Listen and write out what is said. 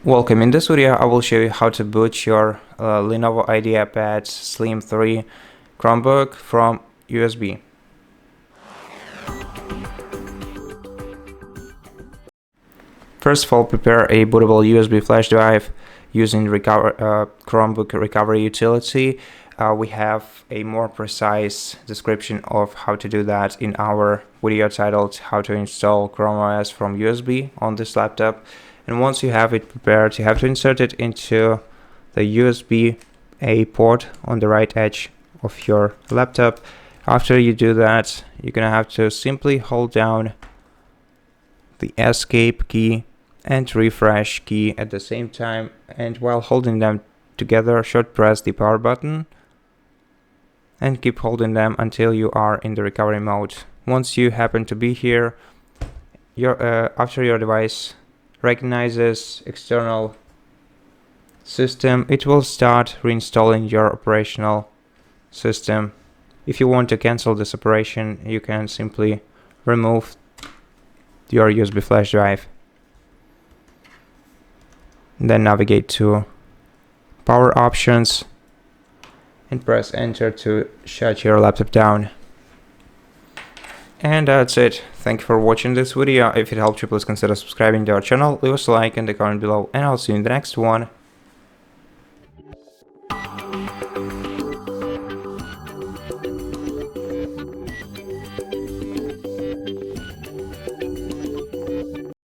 Welcome. In this video, I will show you how to boot your Lenovo IdeaPad Slim 3 Chromebook from USB. First of all, prepare a bootable USB flash drive using Chromebook Recovery Utility. We have a more precise description of how to do that in our video titled How to Install Chrome OS from USB on this laptop. And once you have it prepared, you have to insert it into the USB-A port on the right edge of your laptop. After you do that, you're gonna have to simply hold down the escape key and refresh key at the same time, and while holding them together, short press the power button and keep holding them until you are in the recovery mode. Once you happen to be here, after your device recognizes external system, it will start reinstalling your operational system. If you want to cancel this operation, you can simply remove your USB flash drive. Then navigate to power options and press enter to shut your laptop down. And that's it. Thank you for watching this video. If it helped you, please consider subscribing to our channel, leave us a like and a comment below, and I'll see you in the next one.